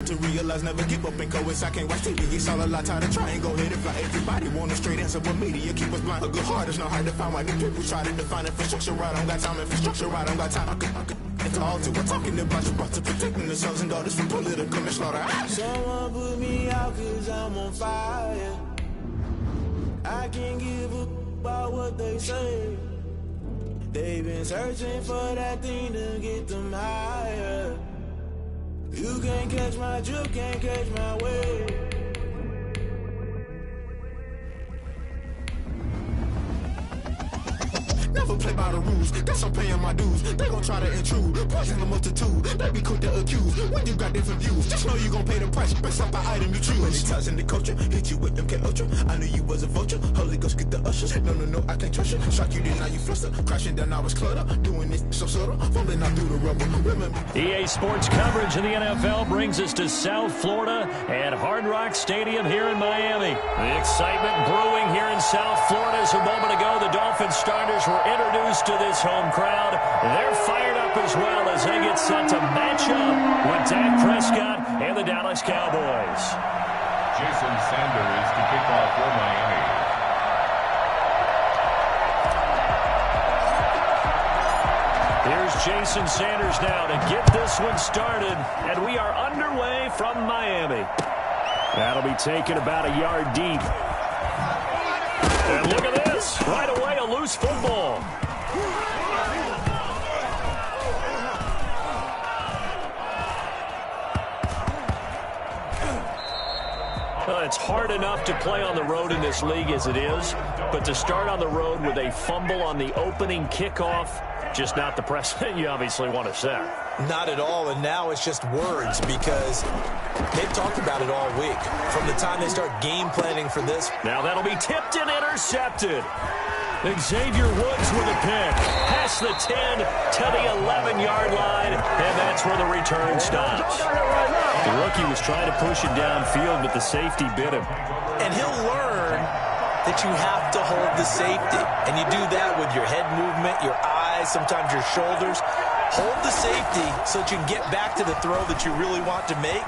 to realize never give up and coast. I can't watch TV, it's all a lot time to try and go ahead and fly. Everybody want a straight answer, but media keep us blind. A good heart is not hard to find. Why these people try to define infrastructure right? I don't got time, infrastructure right, I don't got time. It's all to we're talking about you brought to protecting the sons and daughters from political manslaughter. Someone put me out cause I'm on fire. I can't give a about what they say. They've been searching for that thing to get them higher. You can't catch my drift, can't catch my wave. Never play by the rules, that's I'm paying my dues. They gon' try to intrude, poison the multitude. They be quick to accuse when you got different views. Just know you gon' pay the price based off the item you choose. Many times in the culture, hit you with MK Ultra. I knew you was a vulture, Holy Ghost get the ushers. No, I can't trust you. Shock you, then now you fluster. Crashing down, I was cluttered. Doing this so subtle, falling out through the rubble. Remember. EA Sports coverage of the NFL brings us to South Florida at Hard Rock Stadium here in Miami. The excitement brewing here in South Florida as a moment ago the Dolphins starters were introduced to this home crowd. They're fired up as well as they get set to match up with Dak Prescott and the Dallas Cowboys. Jason Sanders to kick off for Miami. Here's Jason Sanders now to get this one started, and we are underway from Miami. That'll be taken about a yard deep. And look at this. Right away, a loose football. Well, it's hard enough to play on the road in this league as it is, but to start on the road with a fumble on the opening kickoff, just not the precedent you obviously want to set. Not at all, and now it's just words because they've talked about it all week. From the time they start game planning for this. Now that'll be tipped and intercepted. Xavier Woods with a pick. Past the 10 to the 11-yard line, and that's where the return stops. The rookie was trying to push it downfield, but the safety bit him. And he'll learn that you have to hold the safety. And you do that with your head movement, your eyes, sometimes your shoulders. Hold the safety so that you can get back to the throw that you really want to make.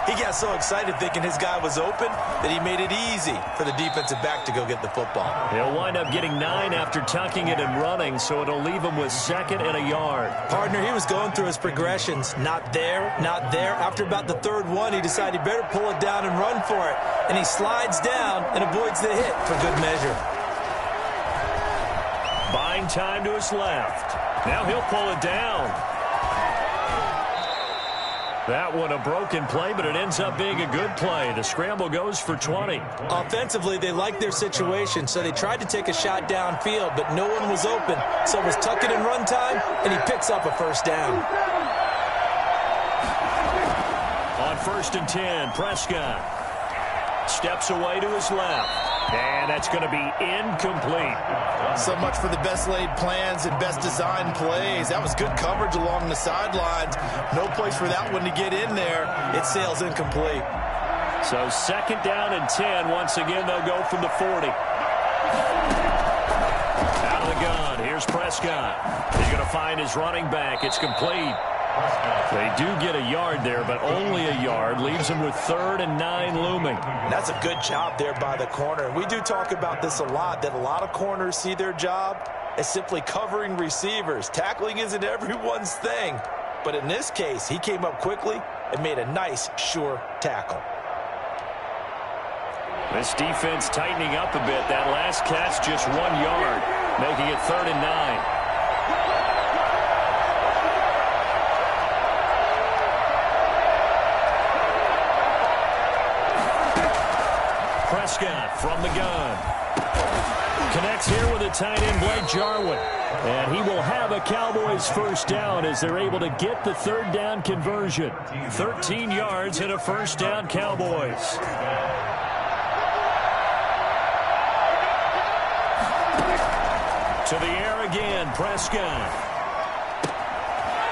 He got so excited thinking his guy was open that he made it easy for the defensive back to go get the football. He'll wind up getting 9 after tucking it and running, so it'll leave him with 2nd and a yard. Partner, he was going through his progressions. Not there, not there. After about the 3rd one, he decided he better pull it down and run for it. And he slides down and avoids the hit for good measure. Buying time to his left. Now he'll pull it down. That one a broken play, but it ends up being a good play. The scramble goes for 20. Offensively, they liked their situation, so they tried to take a shot downfield, but no one was open. So it was tuck it and run time, and he picks up a 1st down. On 1st and 10, Prescott steps away to his left. And that's going to be incomplete. So much for the best laid plans and best designed plays. That was good coverage along the sidelines. No place for that one to get in there. It sails incomplete. So 2nd down and 10. Once again, they'll go from the 40. Out of the gun. Here's Prescott. He's going to find his running back. It's complete. They do get a yard there, but only a yard. Leaves them with 3rd and 9 looming. That's a good job there by the corner. We do talk about this a lot, that a lot of corners see their job as simply covering receivers. Tackling isn't everyone's thing. But in this case, he came up quickly and made a nice, sure tackle. This defense tightening up a bit. That last catch just 1 yard, making it 3rd and 9. Prescott from the gun. Connects here with a tight end, Blake Jarwin. And he will have a Cowboys 1st down as they're able to get the 3rd down conversion. 13 yards and a 1st down, Cowboys. To the air again, Prescott.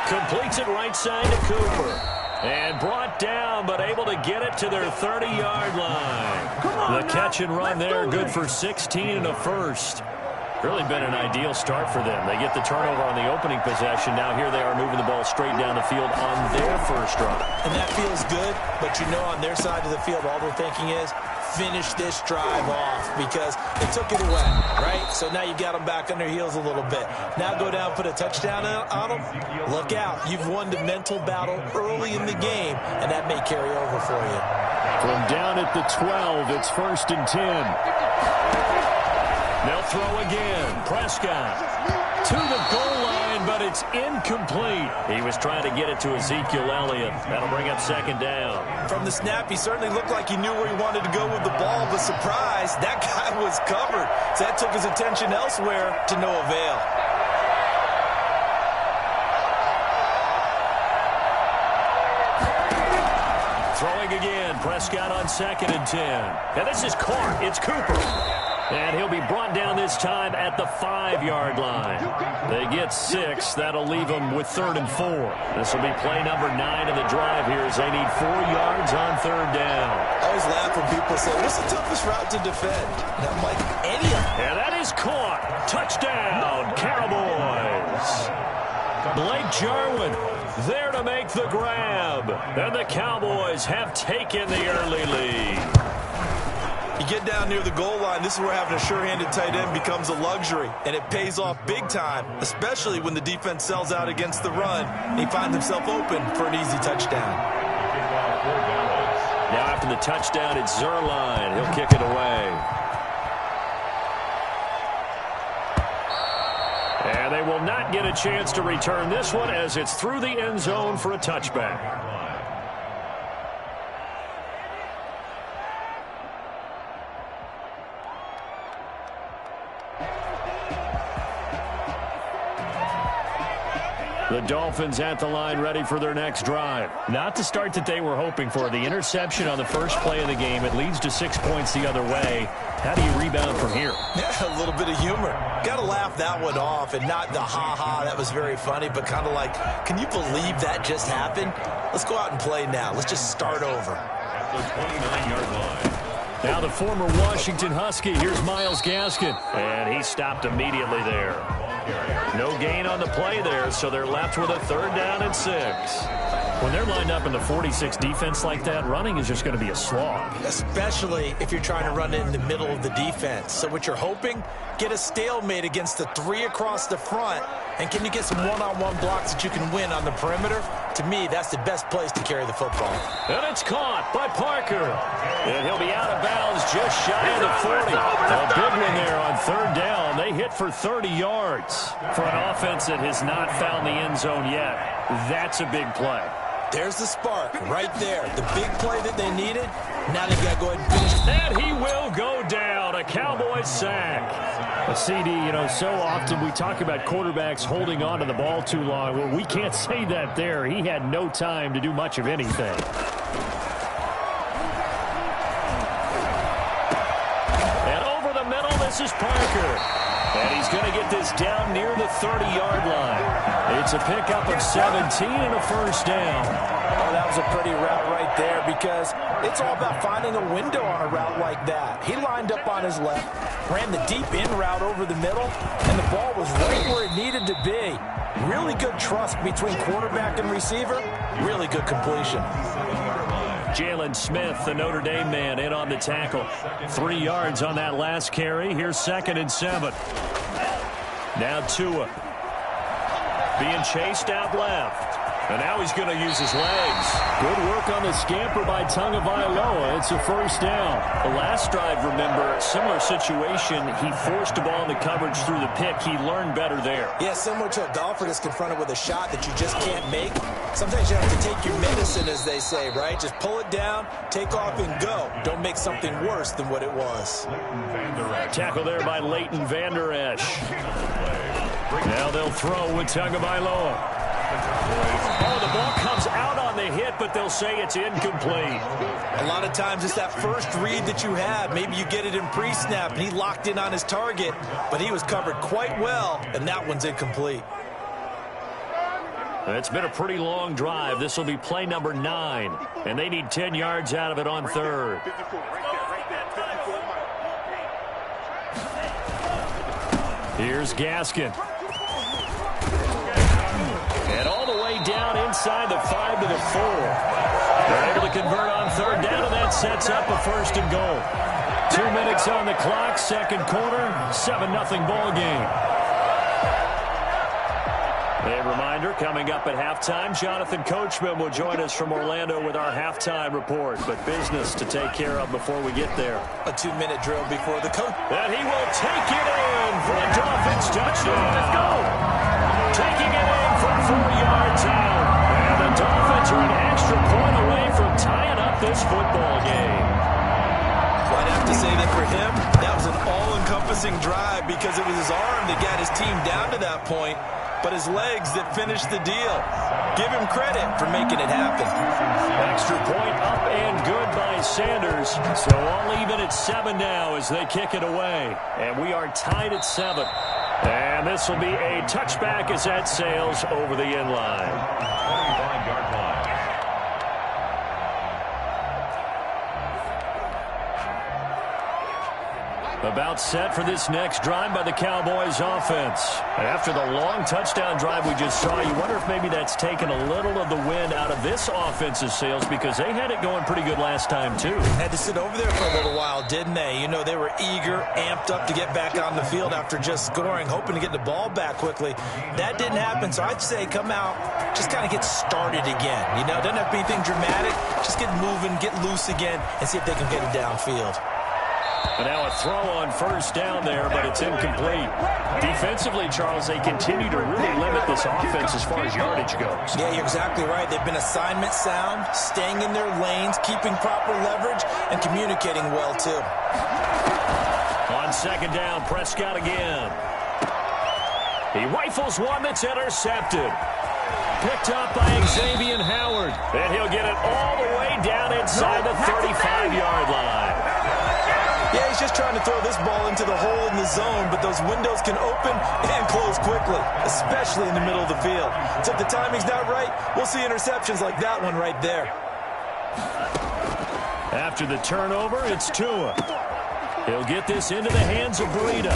Completes it right side to Cooper. And brought down, but able to get it to their 30-yard line. The catch and run there, good for 16 and a 1st. Really been an ideal start for them. They get the turnover on the opening possession. Now here they are moving the ball straight down the field on their first drive. And that feels good, but you know on their side of the field, all they're thinking is, finish this drive off because they took it away, right? So now you got them back on their heels a little bit. Now go down, put a touchdown on them. Look out. You've won the mental battle early in the game, and that may carry over for you. From down at the 12, it's 1st and 10. They'll throw again. Prescott to the goal line, but it's incomplete. He was trying to get it to Ezekiel Elliott. That'll bring up 2nd down. From the snap, he certainly looked like he knew where he wanted to go with the ball, but surprise, that guy was covered. So that took his attention elsewhere to no avail. Throwing again. Prescott on 2nd and 10. And this is caught. It's Cooper. And he'll be brought down this time at the 5-yard line. They get 6. That'll leave them with 3rd and 4. This will be play number 9 of the drive here as they need 4 yards on 3rd down. I always laugh when people say, what's the toughest route to defend? And I'm like, any of them. And that is caught. Touchdown, Cowboys. Blake Jarwin there to make the grab. And the Cowboys have taken the early lead. You get down near the goal line, this is where having a sure-handed tight end becomes a luxury, and it pays off big time, especially when the defense sells out against the run, and he finds himself open for an easy touchdown. Now after the touchdown, it's Zerline. He'll kick it away. And they will not get a chance to return this one as it's through the end zone for a touchback. The Dolphins at the line ready for their next drive. Not the start that they were hoping for. The interception on the first play of the game. It leads to 6 points the other way. How do you rebound from here? Yeah, a little bit of humor. Got to laugh that one off and not the ha-ha. That was very funny, but kind of like, can you believe that just happened? Let's go out and play now. Let's just start over. At the 29-yard line. Now the former Washington Husky. Here's Myles Gaskin. And he stopped immediately there. No gain on the play there, so they're left with a 3rd down and 6. When they're lined up in the 46 defense like that, running is just going to be a slog. Especially if you're trying to run it in the middle of the defense. So what you're hoping, get a stalemate against the 3 across the front, and can you get some one-on-one blocks that you can win on the perimeter? To me, that's the best place to carry the football. And it's caught by Parker. And he'll be out of bounds just shy of the 40. A big one there on 3rd down. They hit for 30 yards. For an offense that has not found the end zone yet, that's a big play. There's the spark right there. The big play that they needed. Now they got to go ahead and finish. And he will go down. A Cowboys sack. A CD, you know, so often we talk about quarterbacks holding on to the ball too long. Well, we can't say that there. He had no time to do much of anything. And over the middle, this is Parker. And he's going to get this down near the 30-yard line. It's a pickup of 17 and a 1st down. Oh, that was a pretty route right there because it's all about finding a window on a route like that. He lined up on his left, ran the deep in route over the middle, and the ball was right where it needed to be. Really good trust between quarterback and receiver. Really good completion. Jalen Smith, the Notre Dame man, in on the tackle. 3 yards on that last carry. Here's 2nd and 7. Now Tua being chased out left. And now he's going to use his legs. Good work on the scamper by Tagovailoa. It's a 1st down. The last drive, remember, similar situation. He forced the ball in the coverage through the pick. He learned better there. Yeah, similar to a golfer that's confronted with a shot that you just can't make. Sometimes you have to take your medicine, as they say, right? Just pull it down, take off, and go. Don't make something worse than what it was. Tackle there by Leighton Vander Esch. Now they'll throw with Tagovailoa. Oh, the ball comes out on the hit, but they'll say it's incomplete. A lot of times it's that first read that you have. Maybe you get it in pre-snap, and he locked in on his target, but he was covered quite well, and that one's incomplete. It's been a pretty long drive. This will be play number 9, and they need 10 yards out of it on 3rd. Here's Gaskin. And all the way down inside the 5 to the 4. They're able to convert on third down, and that sets up a first and goal. 2 minutes on the clock, second quarter, 7-0 ball game. A reminder, coming up at halftime, Jonathan Coachman will join us from Orlando with our halftime report. But business to take care of before we get there. A 2-minute drill before the coach. And he will take it in for a Dolphins touchdown. Let's go. Taking it in from 4 yards out. And the Dolphins are an extra point away from tying up this football game. I'd have to say that for him, that was an all-encompassing drive because it was his arm that got his team down to that point, but his legs that finished the deal. Give him credit for making it happen. Extra point up and good by Sanders. So all even at 7 now as they kick it away. And we are tied at 7. And this will be a touchback as that sails over the end line. 25-yard line. About set for this next drive by the Cowboys offense. After the long touchdown drive we just saw, you wonder if maybe that's taken a little of the wind out of this offensive sails because they had it going pretty good last time too. Had to sit over there for a little while, didn't they? You know, they were eager, amped up to get back on the field after just scoring, hoping to get the ball back quickly. That didn't happen, so I'd say come out, just kind of get started again. You know, doesn't have to be anything dramatic. Just get moving, get loose again, and see if they can get it downfield. And now a throw on first down there, but it's incomplete. Defensively, Charles, they continue to really limit this offense as far as yardage goes. Yeah, you're exactly right. They've been assignment sound, staying in their lanes, keeping proper leverage, and communicating well, too. On second down, Prescott again. He rifles one that's intercepted. Picked up by Xavier Howard. And he'll get it all the way down inside the 35-yard line. Yeah, he's just trying to throw this ball into the hole in the zone, but those windows can open and close quickly, especially in the middle of the field. So if the timing's not right, we'll see interceptions like that one right there. After the turnover, it's Tua. He'll get this into the hands of Breida.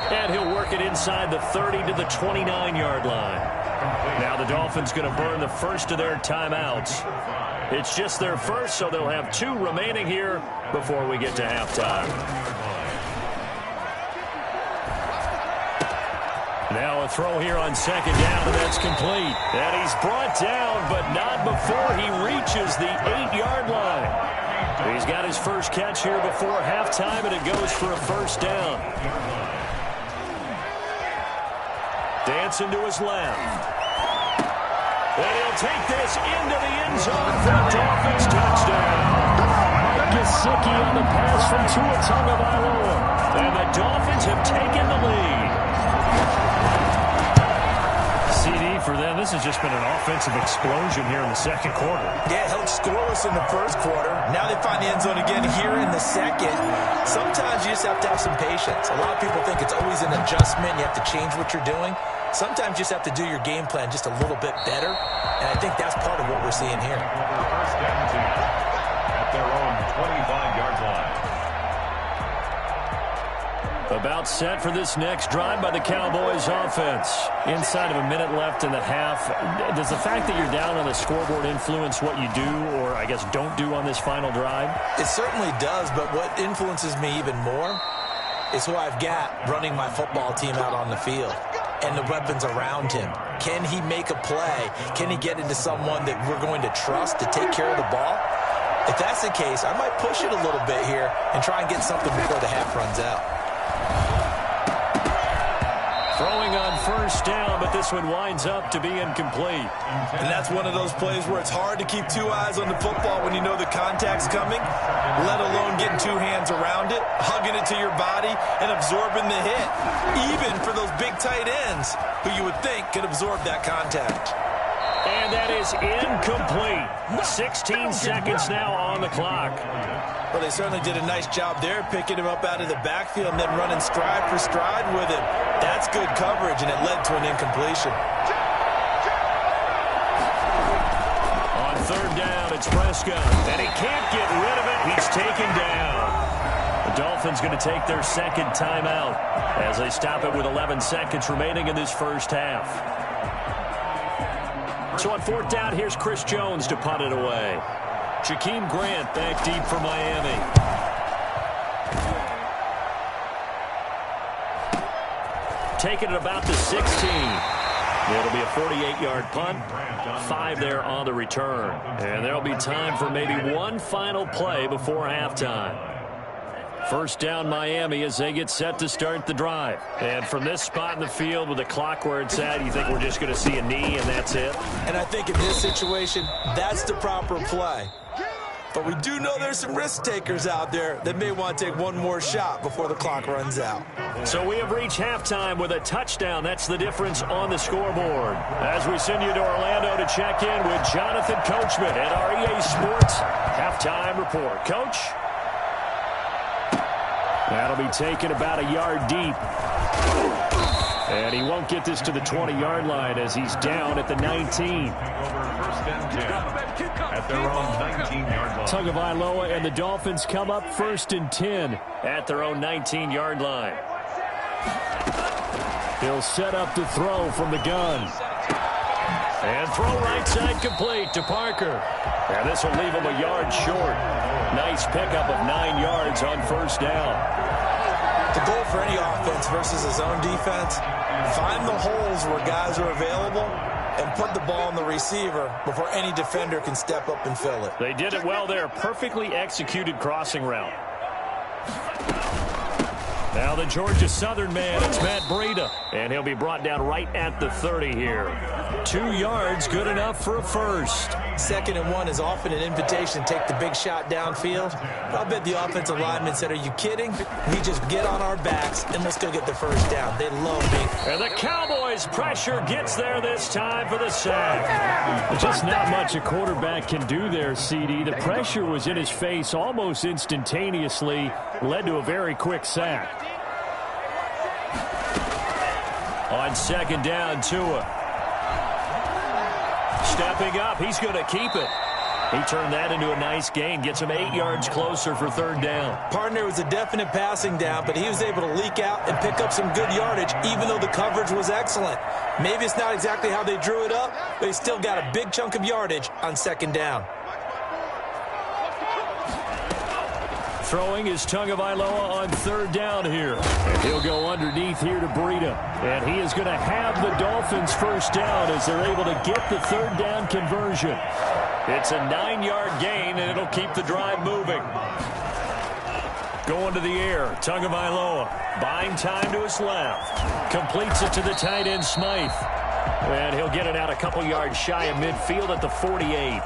And he'll work it inside the 30 to the 29-yard line. Now the Dolphins going to burn the first of their timeouts. It's just their first, so they'll have 2 remaining here before we get to halftime. Now a throw here on second down, and that's complete. And he's brought down, but not before he reaches the 8-yard line. He's got his first catch here before halftime, and it goes for a first down. Dancing to his left. And he'll take this into the end zone for a Dolphins touchdown. Mike Gesicki on the pass from Tua Tagovailoa. And the Dolphins have taken the lead. CD for them, this has just been an offensive explosion here in the second quarter. Yeah, held scoreless in the first quarter. Now they find the end zone again here in the second. Sometimes you just have to have some patience. A lot of people think it's always an adjustment. You have to change what you're doing. Sometimes you just have to do your game plan just a little bit better, and I think that's part of what we're seeing here. First down team at their own 25-yard line. About set for this next drive by the Cowboys offense. Inside of a minute left in the half, does the fact that you're down on the scoreboard influence what you do, or I guess don't do on this final drive? It certainly does, but what influences me even more is who I've got running my football team out on the field. And the weapons around him. Can he make a play? Can he get into someone that we're going to trust to take care of the ball? If that's the case, I might push it a little bit here and try and get something before the half runs out. Throwing on first down, but this one winds up to be incomplete. And that's one of those plays where it's hard to keep 2 eyes on the football when you know the contact's coming, let alone getting 2 hands around it, hugging it to your body, and absorbing the hit, even for those big tight ends who you would think could absorb that contact. And that is incomplete. 16 seconds now on the clock. Well, they certainly did a nice job there, picking him up out of the backfield and then running stride for stride with him. That's good coverage, and it led to an incompletion. On third down, it's Prescott. And he can't get rid of it. He's taken down. The Dolphins Dolphins going to take their second timeout as they stop it with 11 seconds remaining in this first half. So on fourth down, here's Chris Jones to punt it away. Jakeem Grant back deep for Miami. Taking it about the 16. It'll be a 48-yard punt. 5 there on the return. And there'll be time for maybe one final play before halftime. First down Miami as they get set to start the drive. And from this spot in the field with the clock where it's at, you think we're just going to see a knee and that's it? And I think in this situation, that's the proper play. But we do know there's some risk takers out there that may want to take one more shot before the clock runs out. So we have reached halftime with a touchdown. That's the difference on the scoreboard. As we send you to Orlando to check in with Jonathan Coachman at our EA Sports Halftime Report. Coach? That'll be taken about a yard deep. And he won't get this to the 20-yard line as he's down at the 19. First and 10 at their own 19-yard line. Tagovailoa and the Dolphins come up first and 10 at their own 19-yard line. He'll set up to throw from the gun. And throw right side complete to Parker. And this will leave him a yard short. Nice pickup of 9 yards on first down. The goal for any offense versus his own defense, find the holes where guys are available and put the ball on the receiver before any defender can step up and fill it. They did it well there. Perfectly executed crossing route. Now the Georgia Southern man, it's Matt Breida. And he'll be brought down right at the 30 here. 2 yards, good enough for a first. 2nd and 1 is often an invitation to take the big shot downfield. But I bet the offensive lineman said, are you kidding? We just get on our backs and let's go get the first down. They love me. And the Cowboys' pressure gets there this time for the sack. Just not much a quarterback can do there, CD. The pressure was in his face almost instantaneously, led to a very quick sack. On second down, Tua. Stepping up, he's going to keep it. He turned that into a nice gain, gets him 8 yards closer for third down. Partner was a definite passing down, but he was able to leak out and pick up some good yardage, even though the coverage was excellent. Maybe it's not exactly how they drew it up, but he still got a big chunk of yardage on second down. Throwing is Tagovailoa on third down here. And he'll go underneath here to Breida. And he is going to have the Dolphins first down as they're able to get the third down conversion. It's a 9-yard gain, and it'll keep the drive moving. Going to the air, Tagovailoa buying time to his left. Completes it to the tight end, Smythe. And he'll get it out a couple yards shy of midfield at the 48.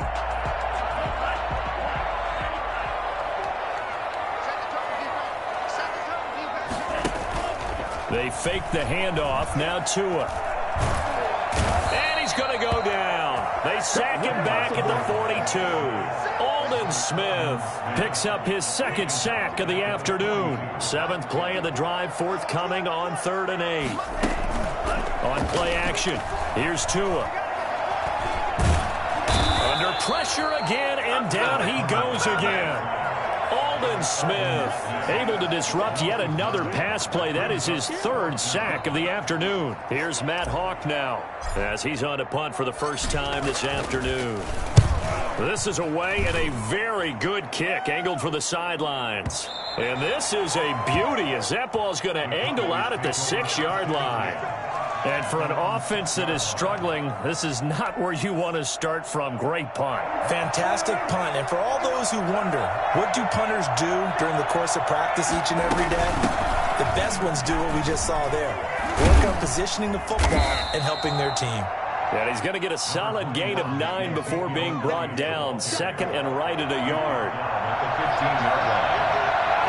They fake the handoff. Now Tua. And he's going to go down. They sack him back at the 42. Aldon Smith picks up his second sack of the afternoon. 7th play of the drive, forthcoming on 3rd and 8. On play action, here's Tua. Under pressure again, and down he goes again. Aldon Smith able to disrupt yet another pass play. That is his 3rd sack of the afternoon. Here's Matt Hawk now as he's on a punt for the first time this afternoon. This is away and a very good kick angled for the sidelines. And this is a beauty as that ball's going to angle out at the 6-yard line. And for an offense that is struggling, this is not where you want to start from. Great punt. Fantastic punt. And for all those who wonder, what do punters do during the course of practice each and every day? The best ones do what we just saw there. Work on positioning the football and helping their team. And he's going to get a solid gain of 9 before being brought down. 2nd and right at a yard. At the 15-yard line.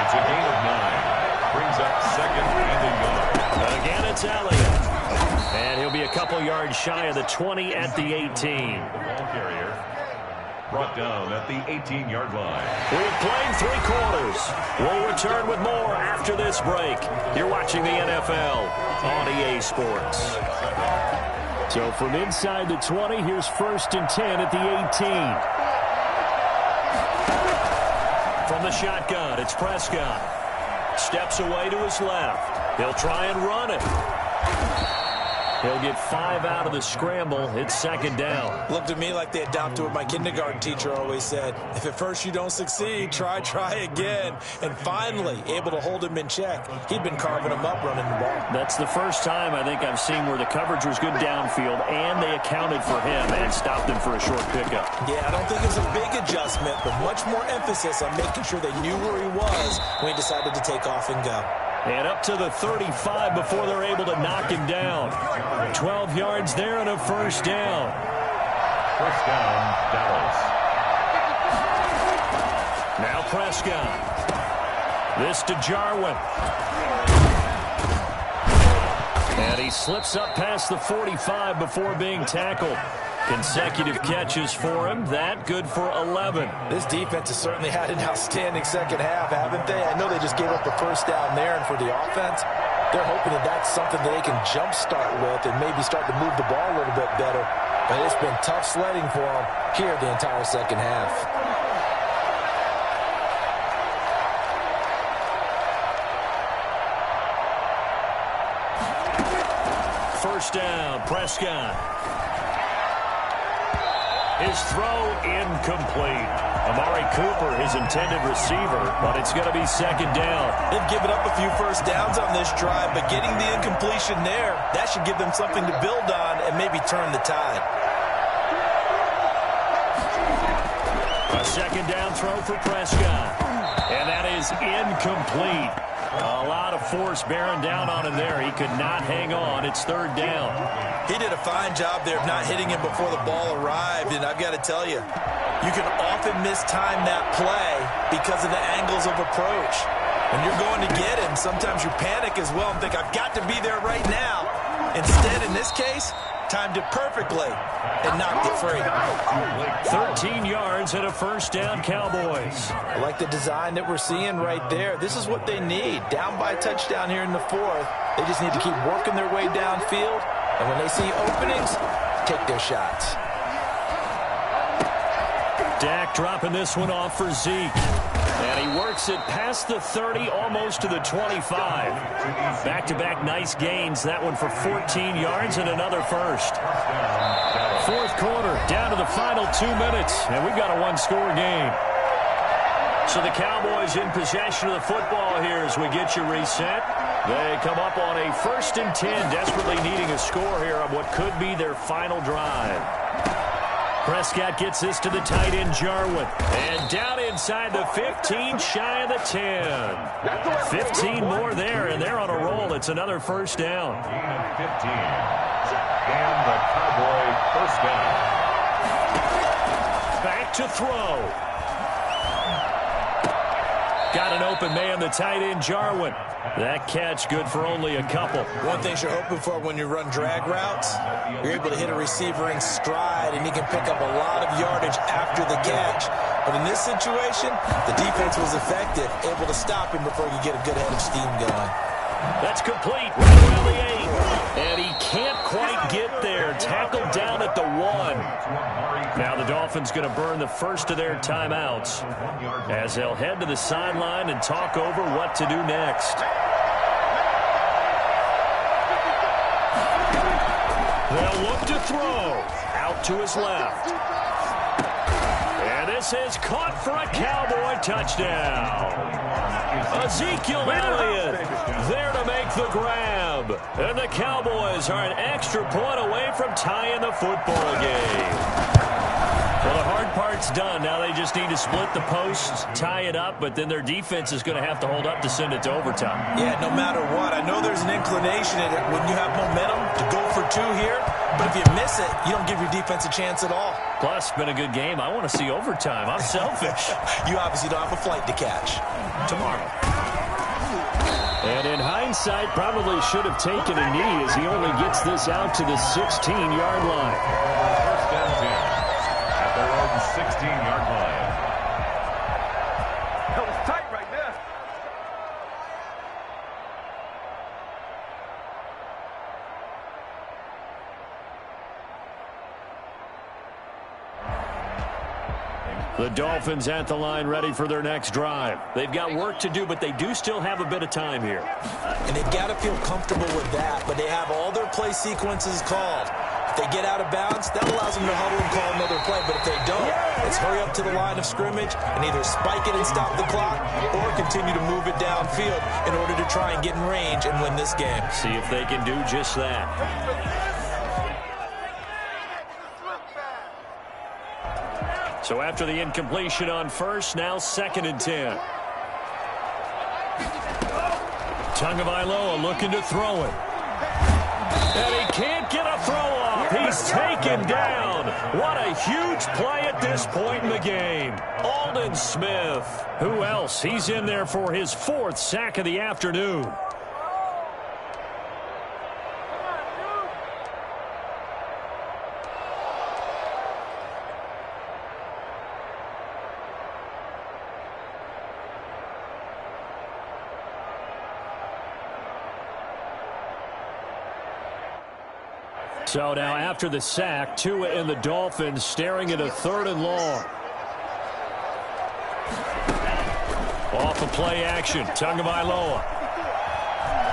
It's a gain of 9. Brings up 2nd and a yard. Again, it's Elliott. And he'll be a couple yards shy of the 20 at the 18. The ball carrier brought down at the 18-yard line. We've played 3 quarters. We'll return with more after this break. You're watching the NFL on EA Sports. So from inside the 20, here's 1st and 10 at the 18. From the shotgun, it's Prescott. steps away to his left. He'll try and run it. He'll get 5 out of the scramble. It's second down. Looked to me like they adopted what my kindergarten teacher always said. If at first you don't succeed, try again. And finally, able to hold him in check. He'd been carving him up running the ball. That's the first time I think I've seen where the coverage was good downfield, and they accounted for him and stopped him for a short pickup. Yeah, I don't think it was a big adjustment, but much more emphasis on making sure they knew where he was when he decided to take off and go. And up to the 35 before they're able to knock him down. 12 yards there and a first down. First down, Dallas. Now Prescott. This to Jarwin. And he slips up past the 45 before being tackled. Consecutive catches for him. That good for 11. This defense has certainly had an outstanding second half, haven't they? I know they just gave up the first down there, and for the offense, they're hoping that that's something that they can jumpstart with and maybe start to move the ball a little bit better. But it's been tough sledding for them here the entire second half. First down, Prescott. His throw incomplete. Amari Cooper, his intended receiver, but it's going to be second down. They've given up a few first downs on this drive, but getting the incompletion there, that should give them something to build on and maybe turn the tide. A second down throw for Prescott. And that is incomplete. A lot of force bearing down on him there. He could not hang on. It's third down. He did a fine job there of not hitting him before the ball arrived, and I've got to tell you, you can often mistime that play because of the angles of approach. When you're going to get him, sometimes you panic as well and think, I've got to be there right now. Instead, in this case, timed it perfectly and knocked it free. 13 yards and a first down, Cowboys. I like the design that we're seeing right there. This is what they need. Down by a touchdown here in the fourth. They just need to keep working their way downfield. And when they see openings, take their shots. Dak dropping this one off for Zeke. And he works it past the 30, almost to the 25. Back-to-back nice gains. That one for 14 yards and another first. Fourth quarter, down to the final 2 minutes. And we've got a one-score game. So the Cowboys in possession of the football here as we get you reset. They come up on a 1st and 10, desperately needing a score here on what could be their final drive. Prescott gets this to the tight end, Jarwin. And down inside the 15, shy of the 10. 15 more there, and they're on a roll. It's another first down. 15. And the Cowboy first down. Back to throw. Got an open man, the tight end, Jarwin. That catch good for only a couple. One thing you're hoping for when you run drag routes, you're able to hit a receiver in stride, and he can pick up a lot of yardage after the catch. But in this situation, the defense was effective, able to stop him before you get a good head of steam going. That's complete, right around the 8. And he can't quite get there. Tackled down at the 1. Now the Dolphins going to burn the first of their timeouts as they'll head to the sideline and talk over what to do next. They'll look to throw. Out to his left. And this is caught for a Cowboy touchdown. Ezekiel Elliott there to make the grab. And the Cowboys are an extra point away from tying the football game. Well, the hard part's done. Now they just need to split the posts, tie it up, but then their defense is going to have to hold up to send it to overtime. Yeah, no matter what. I know there's an inclination in it when you have momentum to go for 2 here, but if you miss it, you don't give your defense a chance at all. Plus, been a good game. I want to see overtime. I'm selfish. You obviously don't have a flight to catch. Tomorrow. And in hindsight, probably should have taken a knee as he only gets this out to the 16-yard line. First down 10 at their own 16-yard line. That was tight right there. The Dolphins at the line ready for their next drive. They've got work to do, but they do still have a bit of time here. And they've got to feel comfortable with that, but they have all their play sequences called. If they get out of bounds, that allows them to huddle and call another play, but if they don't, it's hurry up to the line of scrimmage and either spike it and stop the clock or continue to move it downfield in order to try and get in range and win this game. See if they can do just that. So after the incompletion on first, now 2nd and 10. Tagovailoa looking to throw it. And he can't get a throw off. He's taken down. What a huge play at this point in the game. Aldon Smith. Who else? He's in there for his 4th sack of the afternoon. So now after the sack, Tua and the Dolphins staring at a 3rd and long. Off of play action, Tagovailoa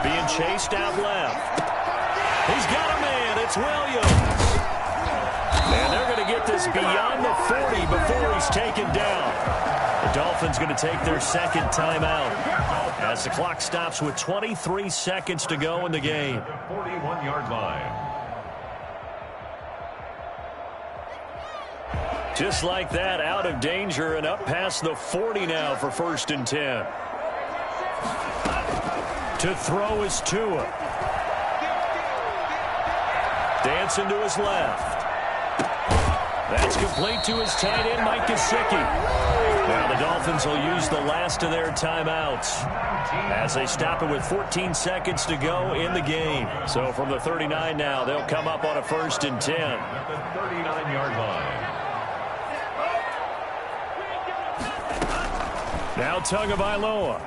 being chased out left. He's got a man, it's Williams. And they're going to get this beyond the 40 before he's taken down. The Dolphins going to take their 2nd timeout as the clock stops with 23 seconds to go in the game. 41-yard line. Just like that, out of danger and up past the 40 now for 1st and 10. To throw is Tua. Dancing to his left. That's complete to his tight end, Mike Gesicki. Now the Dolphins will use the last of their timeouts as they stop it with 14 seconds to go in the game. So from the 39 now, they'll come up on a 1st and 10. At the 39-yard line. Now Tagovailoa.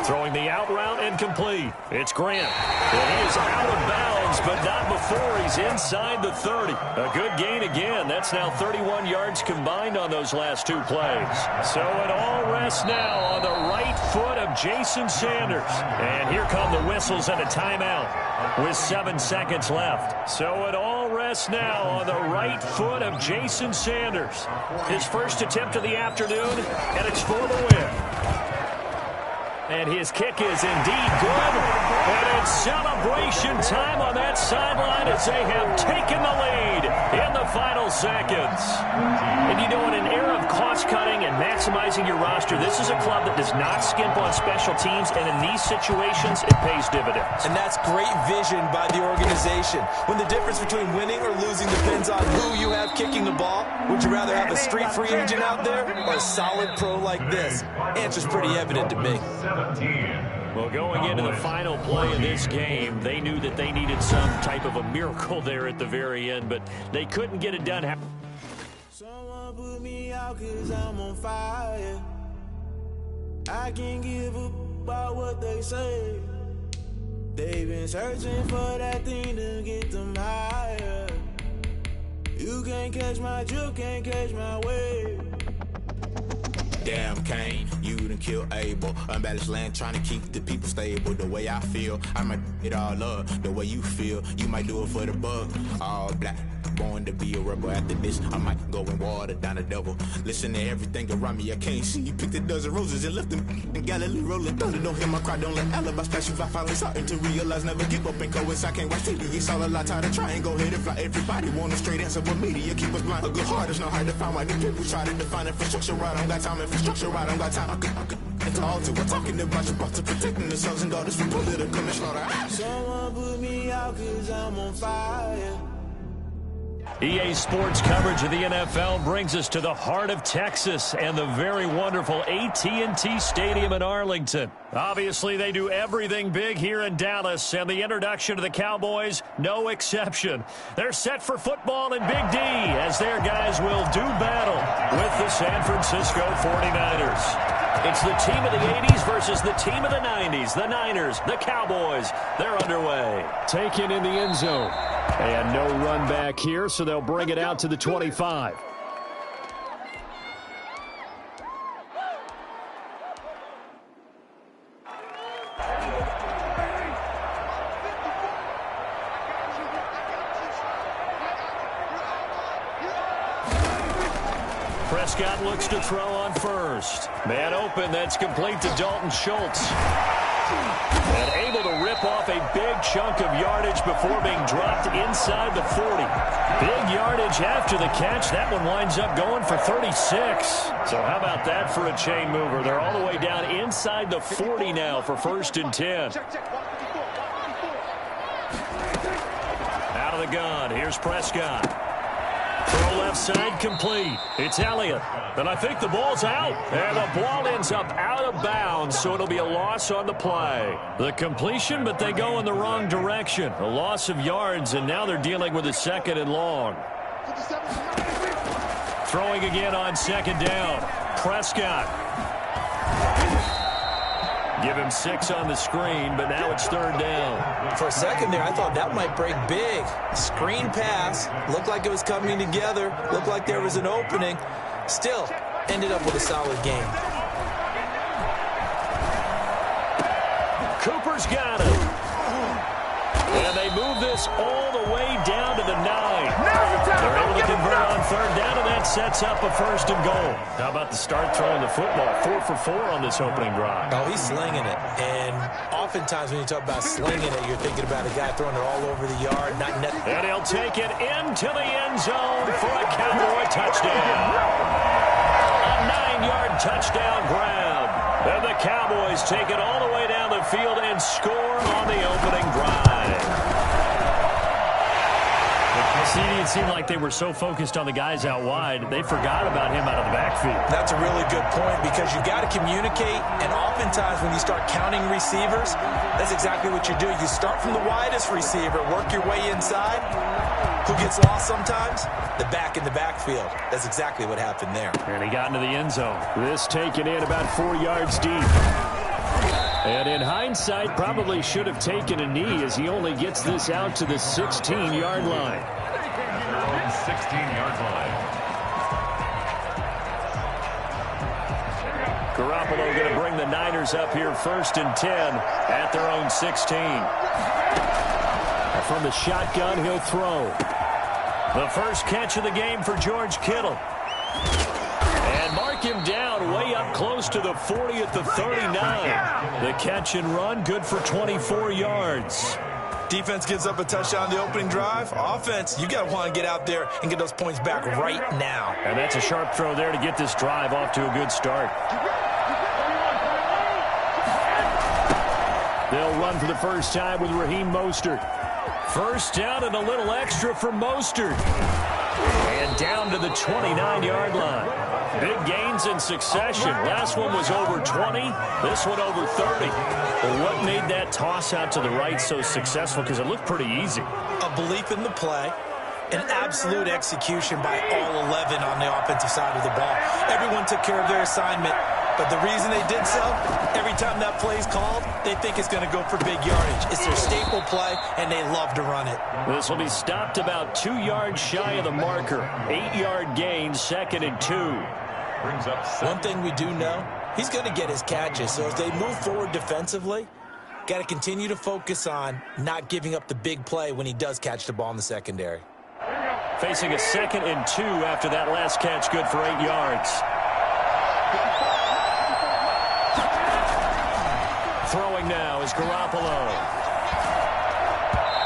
Throwing the out route incomplete. It's Grant. And he is out of bounds, but not before he's inside the 30. A good gain again. That's now 31 yards combined on those last 2 plays. So it all rests now on the right foot of Jason Sanders. And here come the whistles and a timeout with 7 seconds left. So it all rests now on the right foot of Jason Sanders. His first attempt of the afternoon, and it's for the win. And his kick is indeed good. And it's celebration time on that sideline as they have taken the lead in the final seconds. And you know, in an era of cost-cutting and maximizing your roster, this is a club that does not skimp on special teams, and in these situations, it pays dividends. And that's great vision by the organization. When the difference between winning or losing depends on who you have kicking the ball, would you rather have a street free agent out there or a solid pro like this? Answer's pretty evident to me. Well, going into the final play of this game, they knew that they needed some type of a miracle there at the very end, but they couldn't get it done. Someone put me out 'cause I'm on fire. I can't give up about what they say. They've been searching for that thing to get them higher. You can't catch my drift, can't catch my wave. Damn, Kane, you done killed Abel. Unbalanced land, trying to keep the people stable. The way I feel, I might it all up. The way you feel, you might do it for the buck. All black, born to be a rebel. After this, I might go and water down the devil. Listen to everything around me, I can't see. You picked a dozen roses and left them in Galilee rolling thunder. Don't hear my cry, don't let alibis pass you. I finally starting to realize, never give up and coincide. Can't watch TV, it's all a lot. Tired of trying, go ahead and fly. Everybody want a straight answer, but media keep us blind. A good heart is not hard to find. Why these people try to define infrastructure right? I don't got time, infrastructure right, I don't got time. I could alter. We're talking about your about to protecting the sons and daughters from political and slaughter. Someone put me out 'cause I'm on fire. EA Sports coverage of the NFL brings us to the heart of Texas and the very wonderful AT&T Stadium in Arlington. Obviously, they do everything big here in Dallas, and the introduction to the Cowboys, no exception. They're set for football in Big D as their guys will do battle with the San Francisco 49ers. It's the team of the 80s versus the team of the 90s. The Niners, the Cowboys, they're underway. Taken in the end zone. And no run back here, so they'll bring it out to the 25. Prescott looks to throw on first. Man open, that's complete to Dalton Schultz. And able to rip off a big chunk of yardage before being dropped inside the 40. Big yardage after the catch. That one winds up going for 36. So how about that for a chain mover? They're all the way down inside the 40 now for 1st and 10. Out of the gun. Here's Prescott. Throw left side complete. It's Elliott. And I think the ball's out. And the ball ends up out of bounds, so it'll be a loss on the play. The completion, but they go in the wrong direction. A loss of yards, and now they're dealing with a 2nd and long. Throwing again on 2nd down. Prescott. Give him 6 on the screen, but now it's 3rd down. For a second there, I thought that might break big. Screen pass. Looked like it was coming together. Looked like there was an opening. Still, ended up with a solid game. Cooper's got it. And they move this all the way down to the 9. They're able to convert on 3rd down, and that sets up a 1st and goal. How about the start throwing the football? 4 for 4 on this opening drive. Oh, he's slinging it. And oftentimes when you talk about slinging it, you're thinking about a guy throwing it all over the yard. And he'll take it into the end zone for a Cowboy touchdown. A 9-yard touchdown grab. And the Cowboys take it all the way down the field and score on the opening drive. It seemed like they were so focused on the guys out wide, they forgot about him out of the backfield. That's a really good point because you got to communicate, and oftentimes when you start counting receivers, that's exactly what you're doing. You start from the widest receiver, work your way inside. Who gets lost sometimes? The back in the backfield. That's exactly what happened there. And he got into the end zone. This taken in about 4 yards deep. And in hindsight, probably should have taken a knee as he only gets this out to the 16-yard line. 16-yard line. Garoppolo going to bring the Niners up here 1st and 10 at their own 16. From the shotgun, he'll throw. The first catch of the game for George Kittle. And mark him down way up close to the 40 at the 39. The catch and run, good for 24 yards. Defense gives up a touchdown the opening drive. Offense, you got to want to get out there and get those points back right now. And that's a sharp throw there to get this drive off to a good start. They'll run for the first time with Raheem Mostert. First down and a little extra for Mostert. And down to the 29-yard line. Big gains in succession. Last one was over 20. This one over 30. Well, what made that toss out to the right so successful? Because it looked pretty easy. A belief in the play. An absolute execution by all 11 on the offensive side of the ball. Everyone took care of their assignment. But the reason they did so, every time that play's called, they think it's going to go for big yardage. It's their staple play, and they love to run it. This will be stopped about 2 yards shy of the marker. 8-yard gain, 2nd and 2. Brings up 7. One thing we do know, he's going to get his catches. So as they move forward defensively, got to continue to focus on not giving up the big play when he does catch the ball in the secondary. Facing a 2nd and 2 after that last catch, good for 8 yards. Throwing now is Garoppolo.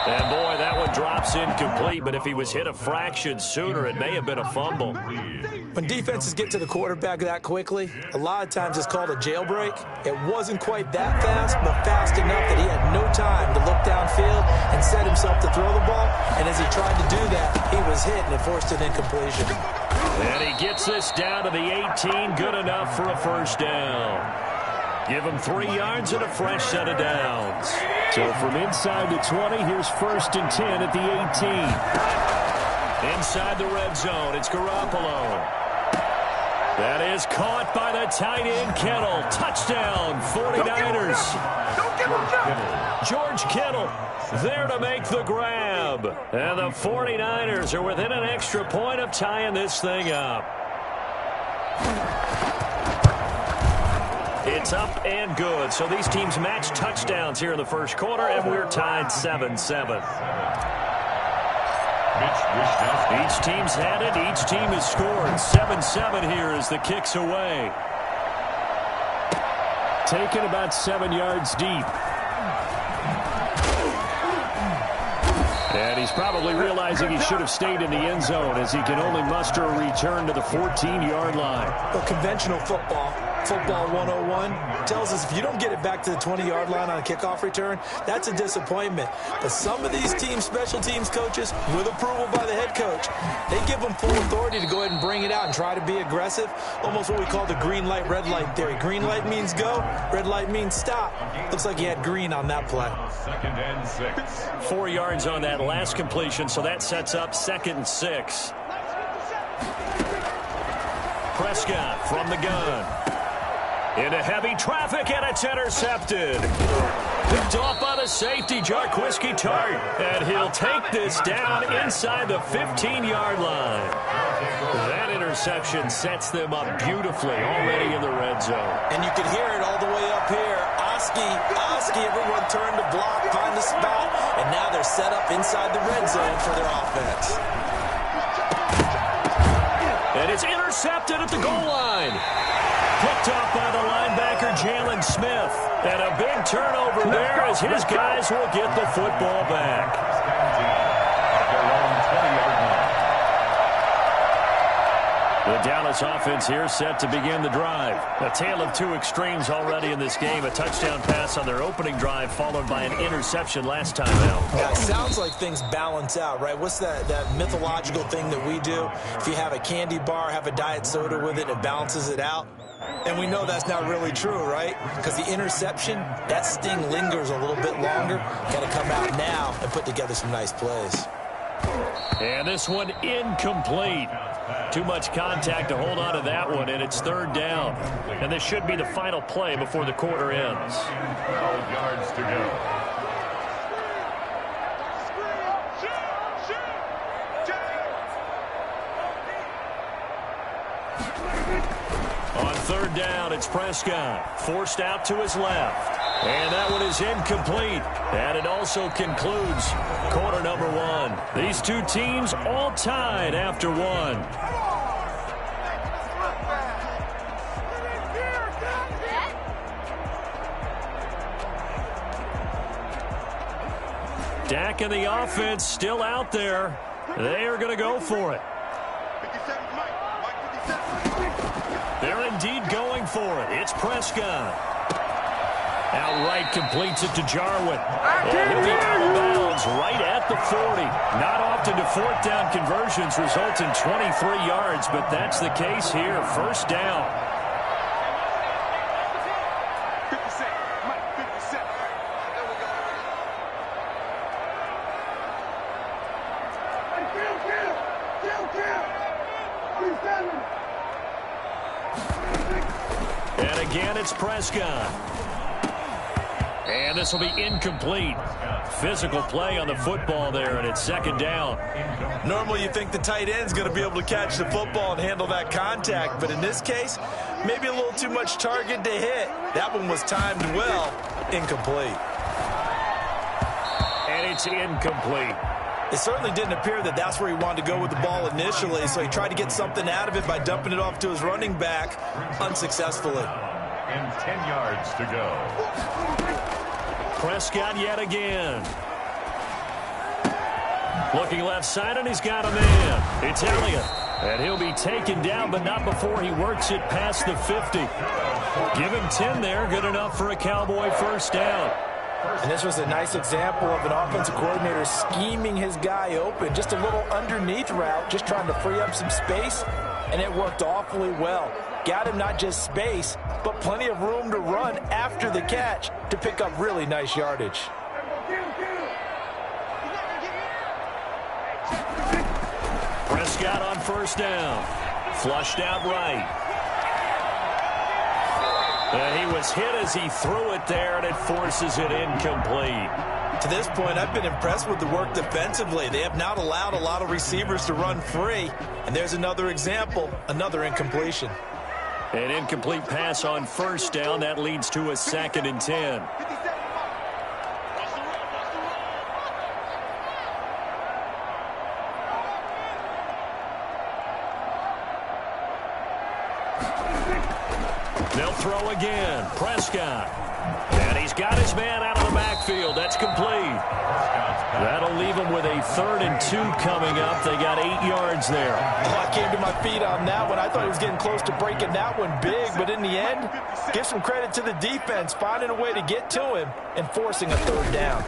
And boy, that one drops incomplete, but if he was hit a fraction sooner, it may have been a fumble. When defenses get to the quarterback that quickly, a lot of times it's called a jailbreak. It wasn't quite that fast, but fast enough that he had no time to look downfield and set himself to throw the ball. And as he tried to do that, he was hit and it forced an incompletion. And he gets this down to the 18, good enough for a first down. Give him 3 yards and a fresh set of downs. So from inside the 20, here's 1st and 10 at the 18. Inside the red zone, it's Garoppolo. That is caught by the tight end, Kittle. Touchdown, 49ers. George Kittle there to make the grab. And the 49ers are within an extra point of tying this thing up. It's up and good. So these teams match touchdowns here in the first quarter, and we're tied 7-7. Each team's had it. Each team has scored. 7-7 here as the kick's away. Taken about 7 yards deep. And he's probably realizing he should have stayed in the end zone as he can only muster a return to the 14-yard line. Well, conventional football 101, tells us if you don't get it back to the 20-yard line on a kickoff return, that's a disappointment. But some of these teams, special teams coaches, with approval by the head coach, they give them full authority to go ahead and bring it out and try to be aggressive, almost what we call the green light, red light theory. Green light means go, red light means stop. Looks like he had green on that play. 2nd and 6. 4 yards on that last completion, so that sets up 2nd and 6. Prescott from the gun. Into heavy traffic, and it's intercepted. Picked off by the safety, Jarquiski Tart. And he'll take this down inside the 15-yard line. That interception sets them up beautifully already in the red zone. And you can hear it all the way up here. Oski, everyone turned to block, find the spot, and now they're set up inside the red zone for their offense. And it's intercepted at the goal line. Picked off by the linebacker, Jalen Smith. And a big turnover there as his guys will get the football back. The Dallas offense here set to begin the drive. A tale of two extremes already in this game. A touchdown pass on their opening drive followed by an interception last time out. Yeah, it sounds like things balance out, right? What's that mythological thing that we do? If you have a candy bar, have a diet soda with it, it balances it out. And we know that's not really true, right? Because the interception, that sting lingers a little bit longer. Got to come out now and put together some nice plays. And this one incomplete. Too much contact to hold on to that one, and it's 3rd down. And this should be the final play before the quarter ends. 12 yards to go. On 3rd down, it's Prescott. Forced out to his left. And that one is incomplete. And it also concludes quarter number 1. These two teams all tied after 1. Dak and the offense still out there. They are going to go for it. They're indeed going for it. It's Prescott. Outright completes it to Jarwin. And he'll be out of bounds right at the 40. Not often do 4th down conversions result in 23 yards, but that's the case here. 1st down. And again, it's Prescott. And this will be incomplete. Physical play on the football there, and it's 2nd down. Normally you think the tight end's going to be able to catch the football and handle that contact, but in this case, maybe a little too much target to hit. That one was timed well. Incomplete. And it's incomplete. It certainly didn't appear that that's where he wanted to go with the ball initially, so he tried to get something out of it by dumping it off to his running back unsuccessfully. And 10 yards to go. Prescott yet again. Looking left side, and he's got a man. It's Elliott. And he'll be taken down, but not before he works it past the 50. Give him 10 there. Good enough for a Cowboy 1st down. And this was a nice example of an offensive coordinator scheming his guy open. Just a little underneath route, just trying to free up some space, and it worked awfully well. Got him not just space, but plenty of room to run after the catch to pick up really nice yardage. Prescott on 1st down. Flushed out right. And he was hit as he threw it there, and it forces it incomplete. To this point, I've been impressed with the work defensively. They have not allowed a lot of receivers to run free. And there's another example, another incompletion. An incomplete pass on 1st down. That leads to a 2nd and 10. They'll throw again. Prescott. And he's got his man out of the backfield. That's complete. That'll leave him with a 3rd and 2 coming up. They got 8 yards there. Oh, I came to my feet on that one. I thought he was getting close to breaking that one big, but in the end, give some credit to the defense, finding a way to get to him and forcing a 3rd down.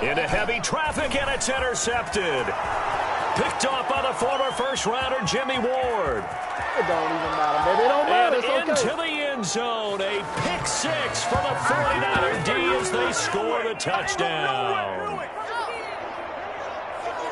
Into heavy traffic, and it's intercepted. Picked off by the former first-rounder Jimmy Ward. It don't even matter, baby. It don't matter. And it's okay. into the end zone. A pick 6 for the 49er D as they score the touchdown.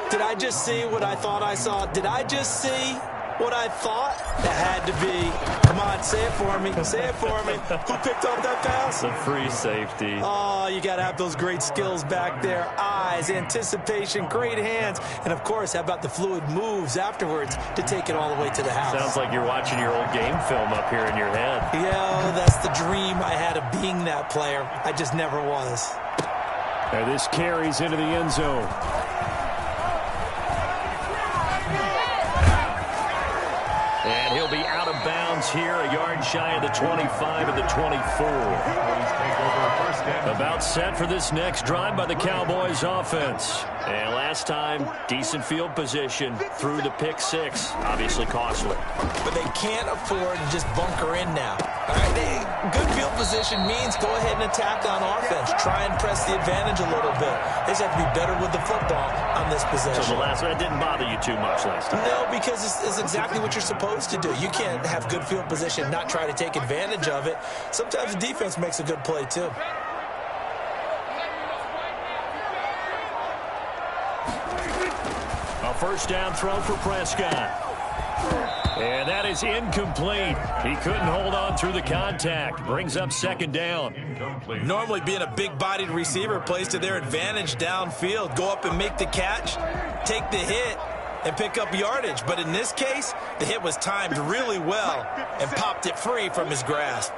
Did I just see what I thought I saw? Did I just see what I thought? That had to be. Come on, say it for me. Say it for me. Who picked up that pass? The free safety. Oh, you got to have those great skills back there. Eyes, anticipation, great hands. And, of course, how about the fluid moves afterwards to take it all the way to the house? Sounds like you're watching your old game film up here in your head. Yeah, that's the dream I had of being that player. I just never was. And this carries into the end zone. And he'll be out of bounds here, a yard shy of the 25 of the 24. About set for this next drive by the Cowboys offense. And last time, decent field position through the pick 6. Obviously costly. But they can't afford to just bunker in now. All right, good field position means go ahead and attack on offense. Try and press the advantage a little bit. They just have to be better with the football on this possession. So the last one, that didn't bother you too much last time? No, because it's exactly what you're supposed to do. You can't have good field position, not try to take advantage of it. Sometimes the defense makes a good play, too. A first down throw for Prescott. And that is incomplete. He couldn't hold on through the contact. Brings up 2nd down. Normally being a big-bodied receiver plays to their advantage downfield. Go up and make the catch, take the hit, and pick up yardage. But in this case, the hit was timed really well and popped it free from his grasp.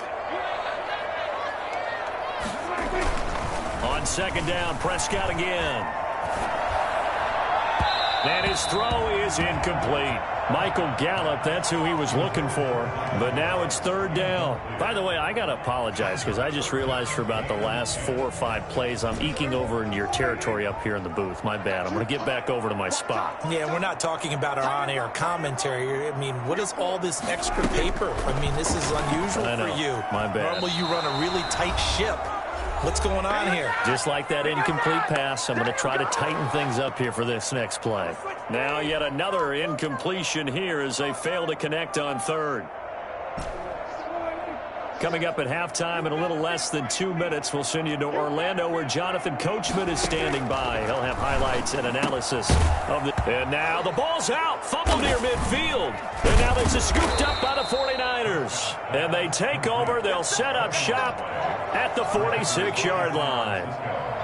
On 2nd down, Prescott again. And his throw is incomplete. Michael Gallup, that's who he was looking for. But now it's 3rd down. By the way, I got to apologize because I just realized for about the last 4 or 5 plays, I'm eking over into your territory up here in the booth. My bad. I'm going to get back over to my spot. Yeah, we're not talking about our on-air commentary. I mean, what is all this extra paper? I mean, this is unusual for you. My bad. Normally you run a really tight ship. What's going on here? Just like that incomplete pass, I'm going to try to tighten things up here for this next play. Now yet another incompletion here as they fail to connect on 3rd. Coming up at halftime in a little less than 2 minutes, we'll send you to Orlando where Jonathan Coachman is standing by. He'll have highlights and analysis of the... And now the ball's out. Fumble near midfield. And now this is scooped up by the 49ers. And they take over. They'll set up shop at the 46-yard line.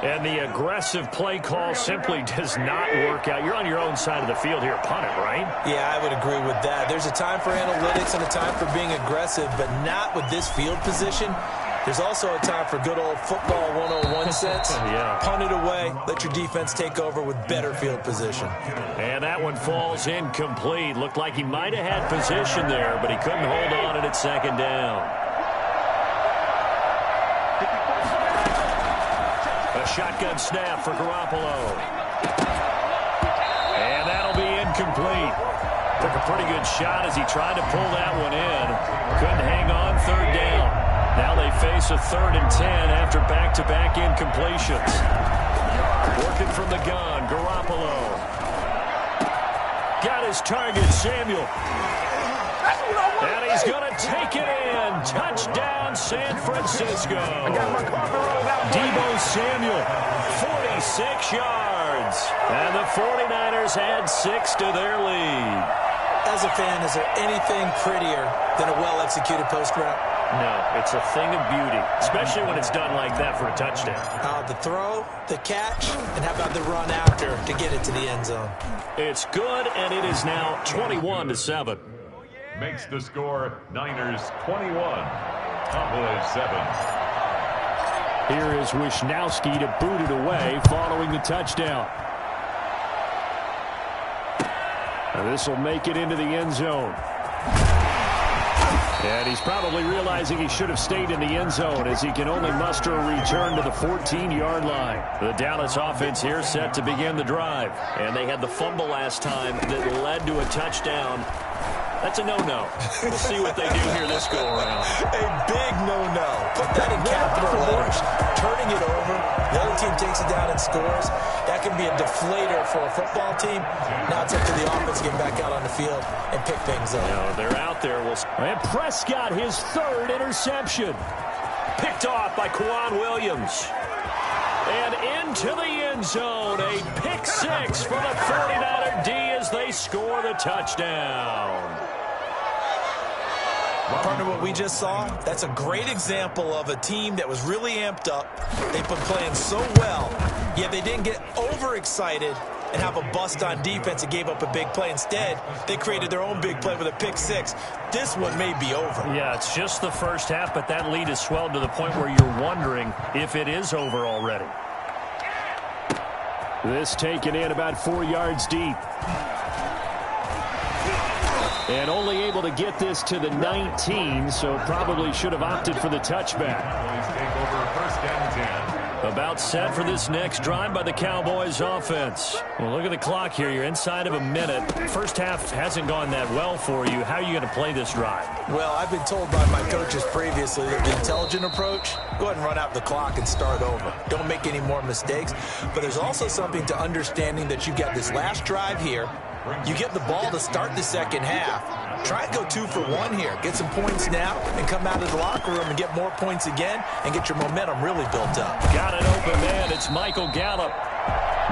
And the aggressive play call simply does not work out. You're on your own side of the field here. Punt it, right? Yeah, I would agree with that. There's a time for analytics and a time for being aggressive, but not with this field position. There's also a time for good old football 101 sense. Yeah. Punt it away. Let your defense take over with better field position. And that one falls incomplete. Looked like he might have had position there, but he couldn't hold on it at 2nd down. A shotgun snap for Garoppolo. And that'll be incomplete. Took a pretty good shot as he tried to pull that one in. Couldn't hang on 3rd down. Now they face a 3rd and 10 after back-to-back incompletions. Working from the gun, Garoppolo. Got his target, Samuel. And he's going to take it in. Touchdown, San Francisco. Deebo Samuel, 46 yards. And the 49ers add 6 to their lead. As a fan, is there anything prettier than a well-executed post route? No, it's a thing of beauty, especially when it's done like that for a touchdown. The throw, the catch, and how about the run after to get it to the end zone? It's good, and it is now 21-7. Makes the score Niners 21, Cowboys 7. Here is Wisnowski to boot it away following the touchdown. And this will make it into the end zone. And he's probably realizing he should have stayed in the end zone as he can only muster a return to the 14-yard line. The Dallas offense here set to begin the drive. And they had the fumble last time that led to a touchdown. That's a no-no. We'll see what they do here this go-around. A big no-no. Put that in capital letters. Turning it over. The other team takes it down and scores. That can be a deflator for a football team. Now it's up to the offense to get back out on the field and pick things up. They're out there. And Prescott, his third interception. Picked off by Quan Williams. And into the end zone. A pick six for the 49er D as they score the touchdown. Partner, what we just saw, that's a great example of a team that was really amped up. They've been playing so well, yet they didn't get overexcited and have a bust on defense and gave up a big play. Instead, they created their own big play with a pick six. This one may be over. Yeah, it's just the first half, but that lead has swelled to the point where you're wondering if it is over already. This taken in about 4 yards deep. And only able to get this to the 19, so probably should have opted for the touchback. Take over first and 10. About set for this next drive by the Cowboys offense. Well, look at the clock here. You're inside of a minute. First half hasn't gone that well for you. How are you going to play this drive? Well, I've been told by my coaches previously that the intelligent approach, go ahead and run out the clock and start over. Don't make any more mistakes. But there's also something to understanding that you get this last drive here. You get the ball to start the second half. Try and go 2 for 1 here. Get some points now and come out of the locker room and get more points again and get your momentum really built up. Got an open man. It's Michael Gallup.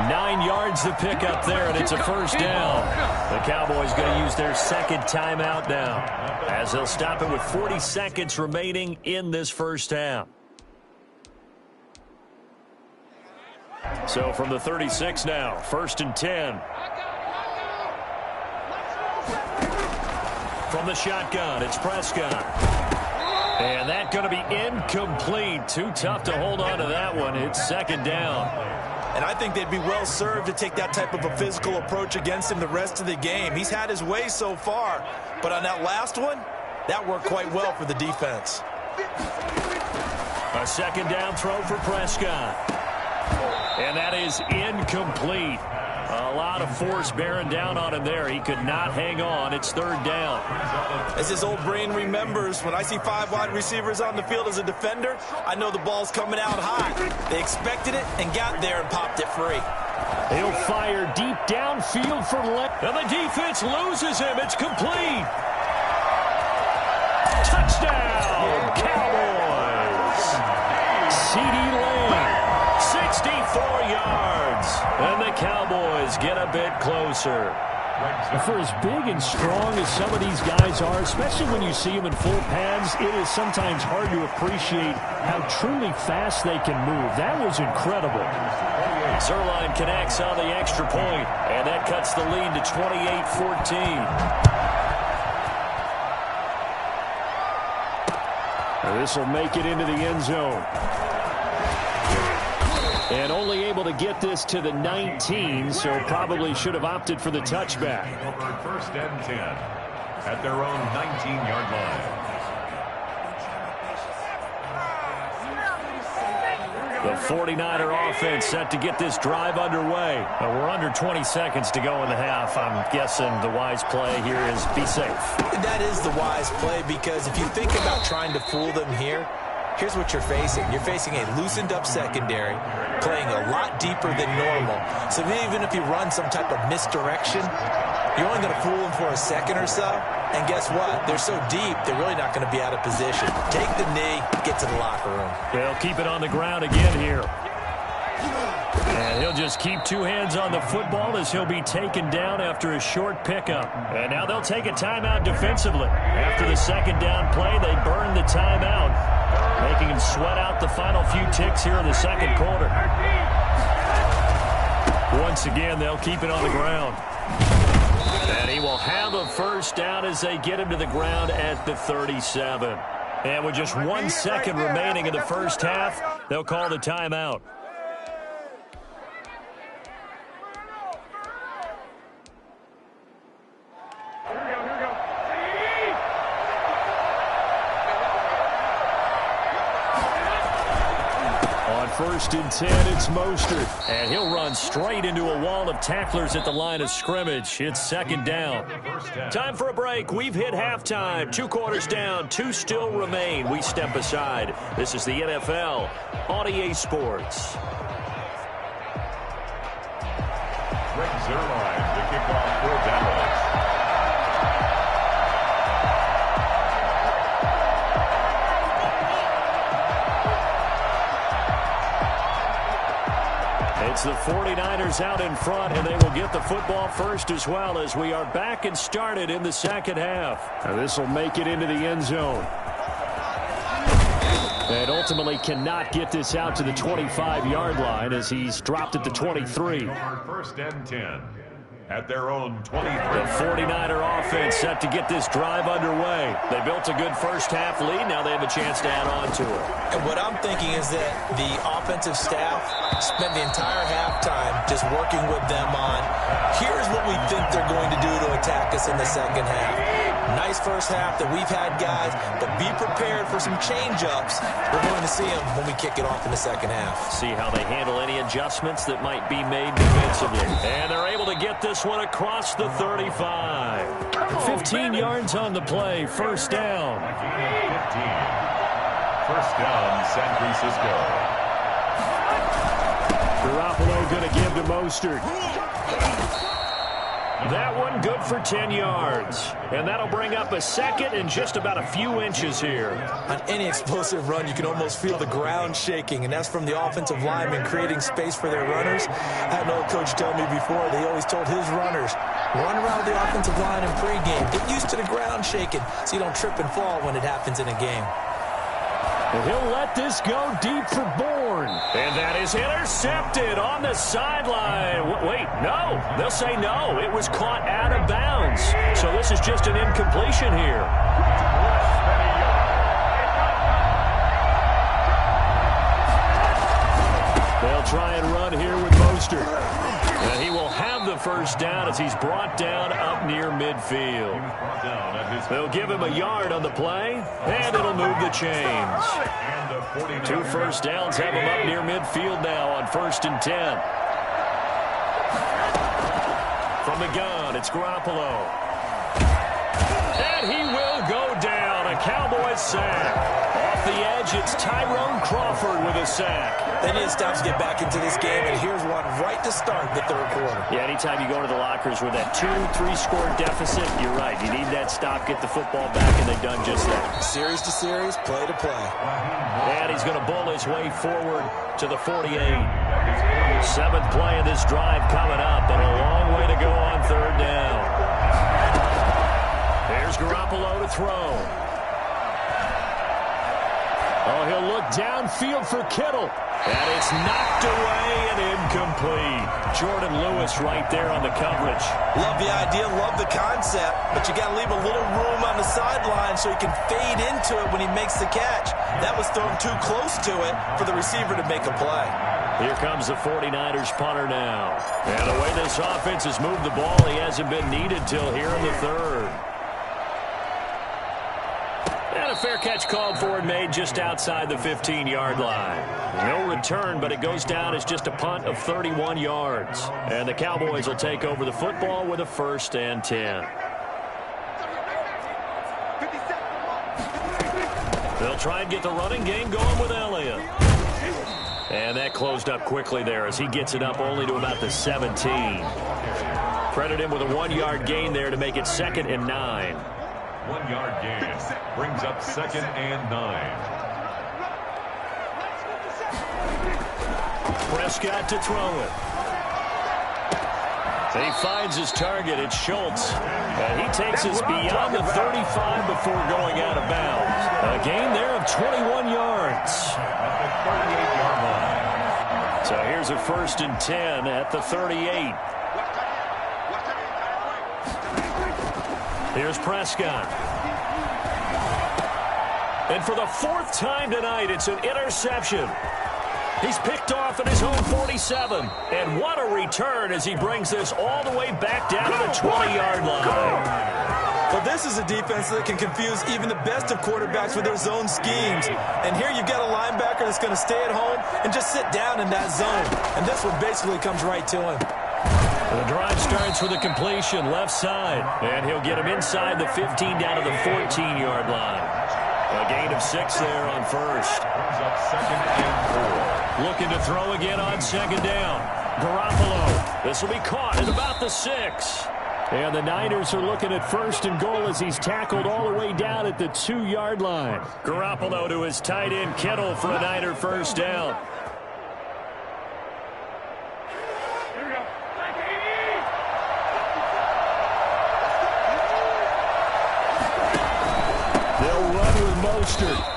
9 yards to pick up there, and it's a first down. The Cowboys going to use their second timeout now as they'll stop it with 40 seconds remaining in this first half. So from the 36 now, first and 10. From the shotgun, it's Prescott. And that's going to be incomplete. Too tough to hold on to that one. It's second down. And I think they'd be well served to take that type of a physical approach against him the rest of the game. He's had his way so far. But on that last one, that worked quite well for the defense. A second down throw for Prescott. And that is incomplete. A lot of force bearing down on him there. He could not hang on. It's third down. As his old brain remembers, when I see 5 wide receivers on the field as a defender, I know the ball's coming out high. They expected it and got there and popped it free. He'll fire deep downfield for left. And the defense loses him. It's complete. Touchdown, Cowboys. C.D. Lamb, 64 yards. And the Cowboys get a bit closer. For as big and strong as some of these guys are, especially when you see them in full pads, it is sometimes hard to appreciate how truly fast they can move. That was incredible. Zerline connects on the extra point, and that cuts the lead to 28-14. This will make it into the end zone. And only able to get this to the 19, so probably should have opted for the touchback. Over first and 10 at their own 19-yard line. The 49er offense set to get this drive underway. We're under 20 seconds to go in the half. I'm guessing the wise play here is be safe. That is the wise play, because if you think about trying to fool them here, here's what you're facing. You're facing a loosened up secondary, playing a lot deeper than normal. So even if you run some type of misdirection, you're only going to fool them for a second or so. And guess what? They're so deep, they're really not going to be out of position. Take the knee, get to the locker room. They'll keep it on the ground again here. And he'll just keep 2 hands on the football as he'll be taken down after a short pickup. And now they'll take a timeout defensively. After the second down play, they burn the timeout, making him sweat out the final few ticks here in the second quarter. Once again, they'll keep it on the ground. And he will have a first down as they get him to the ground at the 37. And with just 1 second remaining in the first half, they'll call the timeout. first and 10, it's Mostert. And he'll run straight into a wall of tacklers at the line of scrimmage. It's second down. Time for a break. We've hit halftime. 2 quarters down, 2 still remain. We step aside. This is the NFL on EA Sports. Greg Zuerlein to kick off for Dallas. It's the 49ers out in front, and they will get the football first as well as we are back and started in the second half. Now this will make it into the end zone. And ultimately cannot get this out to the 25-yard line as he's dropped at the 23. First and 10 at their own 23. The 49er offense set to get this drive underway. They built a good first half lead. Now they have a chance to add on to it. And what I'm thinking is that the offensive staff spent the entire halftime just working with them on, here's what we think they're going to do to attack us in the second half. Nice first half that we've had, guys, but be prepared for some change-ups. We're going to see them when we kick it off in the second half. See how they handle any adjustments that might be made defensively. And they're able to get this one across the 35. 15 yards on the play, first down. 15. First down, San Francisco. Garoppolo going to give to Mostert. That one good for 10 yards. And that'll bring up a second and just about a few inches here. On any explosive run, you can almost feel the ground shaking, and that's from the offensive linemen creating space for their runners. I had an old coach tell me before, they always told his runners, run around the offensive line in pregame. Get used to the ground shaking so you don't trip and fall when it happens in a game. And he'll let this go deep for Bourne. And that is intercepted on the sideline. Wait, no. They'll say no. It was caught out of bounds. So this is just an incompletion here. They'll try and run here with Mostert. And he will have the first down as he's brought down up near midfield. They'll give him a yard on the play, and it'll move the chains. 2 first downs have him up near midfield now on first and 10. From the gun, it's Garoppolo. And he will go down. A Cowboys sack. Off the edge, it's Tyrone Crawford with a sack. They need to stop to get back into this game, and here's one right to start the third quarter. Yeah, anytime you go to the lockers with that 2-3 score deficit, you're right. You need that stop, get the football back, and they've done just that. Series to series, play to play. And he's going to bull his way forward to the 48. 7th play of this drive coming up, and a long way to go on third down. There's Garoppolo to throw. Oh, he'll look downfield for Kittle. And it's knocked away and incomplete. Jordan Lewis right there on the coverage. Love the idea, love the concept, but you got to leave a little room on the sideline so he can fade into it when he makes the catch. That was thrown too close to it for the receiver to make a play. Here comes the 49ers punter now. And the way this offense has moved the ball, he hasn't been needed till here in the third. And a fair catch called for and made just outside the 15-yard line. No return, but it goes down as just a punt of 31 yards. And the Cowboys will take over the football with a first and 10. They'll try and get the running game going with Elliott. And that closed up quickly there as he gets it up only to about the 17. Credit him with a 1-yard gain there to make it 2nd and 9. 1-yard gain brings up 2nd and 9. Prescott to throw it. And he finds his target. It's Schultz. And he takes us beyond the 35 before going out of bounds. A gain there of 21 yards. At the 38-yard line. So here's a first and 10 at the 38. Here's Prescott. And for the 4th time tonight, it's an interception. He's picked off at his own 47. And what a return as he brings this all the way back down to the 20-yard line. Well, this is a defense that can confuse even the best of quarterbacks with their zone schemes. And here you've got a linebacker that's going to stay at home and just sit down in that zone. And this one basically comes right to him. The drive starts with a completion left side. And he'll get him inside the 15 down to the 14-yard line. A gain of 6 there on first. Second and 4. Looking to throw again on second down. Garoppolo. This will be caught at about the 6. And the Niners are looking at first and goal as he's tackled all the way down at the 2-yard line. Garoppolo to his tight end Kittle for a Niner first down.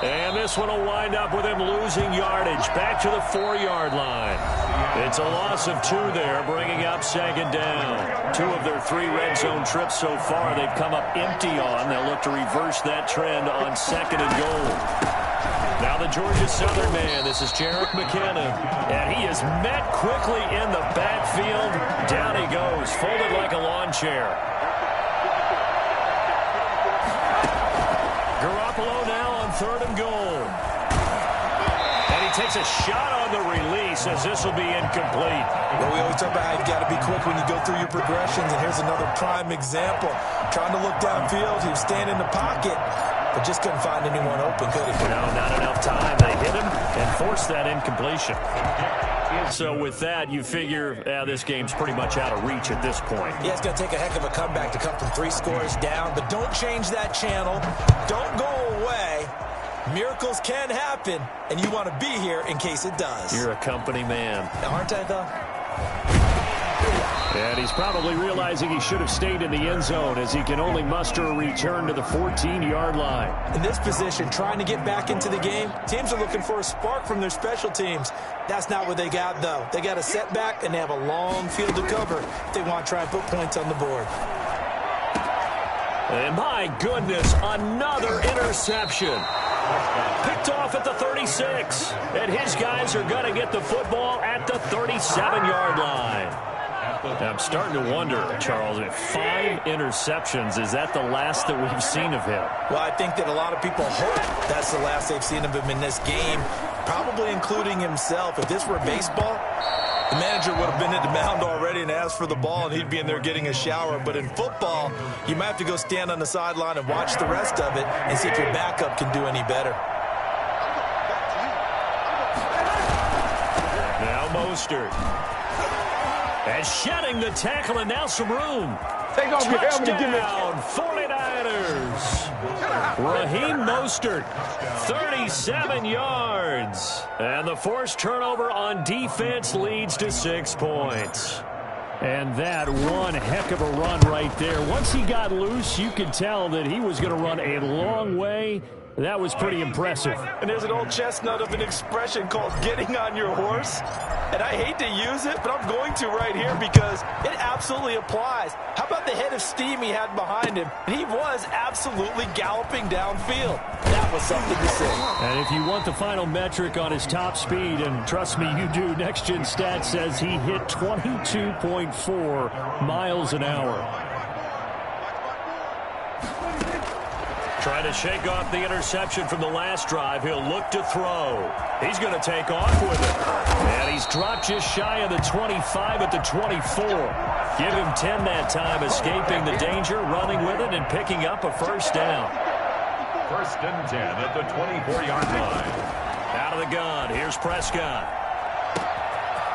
And this one will wind up with him losing yardage back to the 4-yard line. It's a loss of 2 there, bringing up second down. 2 of their 3 red zone trips so far they've come up empty on. They'll look to reverse that trend on second and goal. Now the Georgia Southern man, this is Jerick McKinnon. And he is met quickly in the backfield. Down he goes, folded like a lawn chair. Garoppolo now on third and goal. And he takes a shot on the release as this will be incomplete. Well, we always talk about how you've got to be quick when you go through your progressions, and here's another prime example. Trying to look downfield, he was staying in the pocket, but just couldn't find anyone open, could he? No, not enough time. They hit him and forced that incompletion. So with that, you figure this game's pretty much out of reach at this point. Yeah, it's going to take a heck of a comeback to come from 3 scores down, but don't change that channel. Don't go away. Miracles can happen, and you want to be here in case it does. You're a company man. Aren't I, though? And he's probably realizing he should have stayed in the end zone as he can only muster a return to the 14-yard line. In this position, trying to get back into the game, teams are looking for a spark from their special teams. That's not what they got, though. They got a setback, and they have a long field to cover if they want to try and put points on the board. And my goodness, another interception. Picked off at the 36. And his guys are going to get the football at the 37-yard line. I'm starting to wonder, Charles, if 5 interceptions, is that the last that we've seen of him? Well, I think that a lot of people hope that's the last they've seen of him in this game, probably including himself. If this were baseball, the manager would have been at the mound already and asked for the ball, and he'd be in there getting a shower. But in football, you might have to go stand on the sideline and watch the rest of it and see if your backup can do any better. Now Mostert. And shedding the tackle, and now some room. Take off your helmet and give me. Touchdown, 49ers. Raheem Mostert, 37 yards. And the forced turnover on defense leads to 6 points. And that one heck of a run right there. Once he got loose, you could tell that he was going to run a long way. That was pretty impressive. And there's an old chestnut of an expression called getting on your horse. And I hate to use it, but I'm going to right here because it absolutely applies. How about the head of steam he had behind him? And he was absolutely galloping downfield. That was something to see. And if you want the final metric on his top speed, and trust me, you do, Next Gen Stats says he hit 22.4 miles an hour. Trying to shake off the interception from the last drive. He'll look to throw. He's going to take off with it. And he's dropped just shy of the 25 at the 24. Give him 10 that time, escaping the danger, running with it, and picking up a first down. First and 10 at the 24-yard line. Out of the gun. Here's Prescott.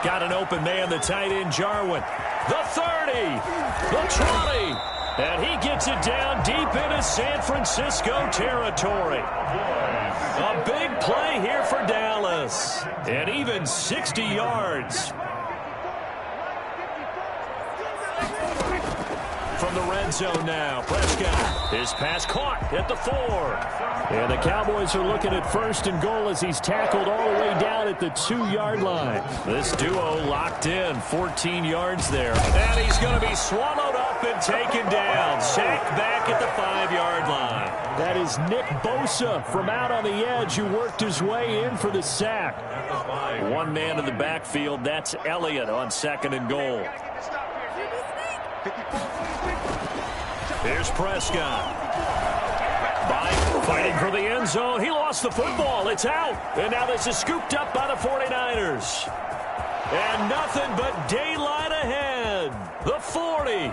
Got an open man, the tight end, Jarwin. The 30. The 20. And he gets it down deep into San Francisco territory. A big play here for Dallas. And even 60 yards. From the red zone now, Prescott. His pass caught at the 4. And the Cowboys are looking at first and goal as he's tackled all the way down at the 2-yard line. This duo locked in, 14 yards there. And he's going to be swallowed up and taken down. Sacked back at the 5-yard line. That is Nick Bosa from out on the edge who worked his way in for the sack. One man in the backfield, that's Elliott on second and goal. Here's Prescott. Fighting for the end zone. He lost the football. It's out. And now this is scooped up by the 49ers. And nothing but daylight ahead. The 40.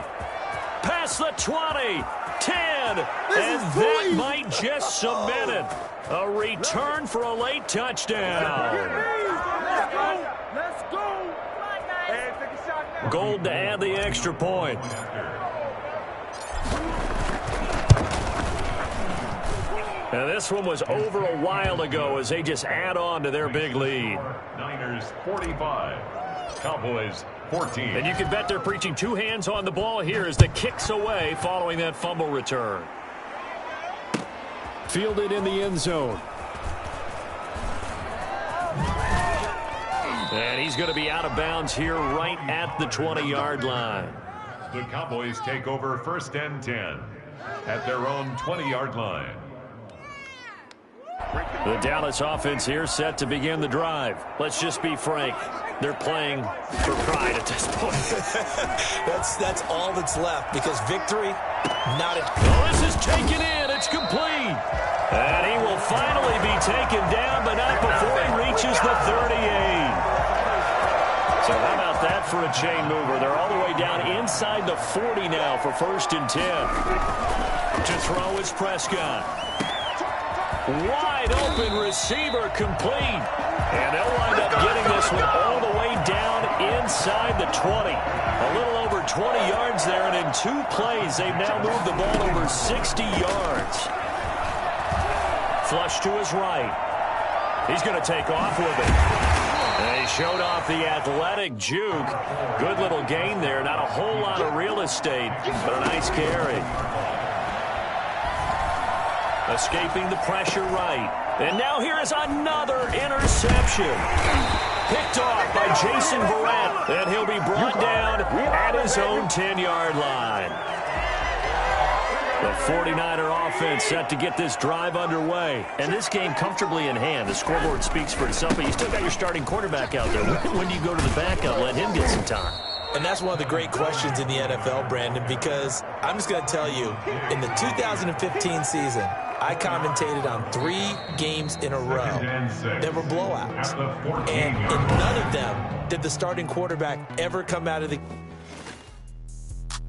Past the 20. 10. And that might just cement it. A return for a late touchdown. Let's go. Gold to add the extra point. And this one was over a while ago as they just add on to their big lead. Niners 45, Cowboys 14. And you can bet they're preaching two hands on the ball here as the kick's away following that fumble return. Fielded in the end zone. And he's going to be out of bounds here right at the 20-yard line. The Cowboys take over 1st and 10 at their own 20-yard line. The Dallas offense here set to begin the drive. Let's just be frank. They're playing for pride at this point. That's all that's left because victory, not it. Oh, this is taken in. It's complete. And he will finally be taken down, but not before he reaches the 38. So how about that for a chain mover? They're all the way down inside the 40 now for 1st and 10. To throw is Prescott. Wide open receiver complete. And they'll wind up getting this one all the way down inside the 20. A little over 20 yards there, and in 2 plays, they've now moved the ball over 60 yards. Flush to his right. He's going to take off with it. And he showed off the athletic juke. Good little gain there. Not a whole lot of real estate, but a nice carry. Escaping the pressure right. And now here is another interception. Picked off by Jason Verrett. And he'll be brought down at his own 10-yard line. The 49er offense set to get this drive underway. And this game comfortably in hand. The scoreboard speaks for itself, but you still got your starting quarterback out there. When do you go to the backup? Let him get some time. And that's one of the great questions in the NFL, Brandon, because I'm just going to tell you, in the 2015 season, I commentated on 3 games in a row that were blowouts. And in none of them did the starting quarterback ever come out of the...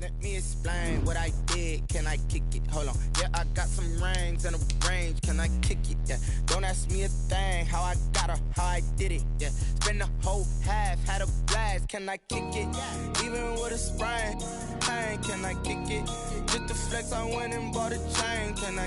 Let me explain what I did. Can I kick it? Hold on. Yeah, I got some rings and a range. Can I kick it? Yeah. Don't ask me a thing. How I got her, how I did it. Yeah. Spend the whole half, had a blast. Can I kick it? Even with a sprain. Can I kick it? Just the flex, I went and bought a chain. Can I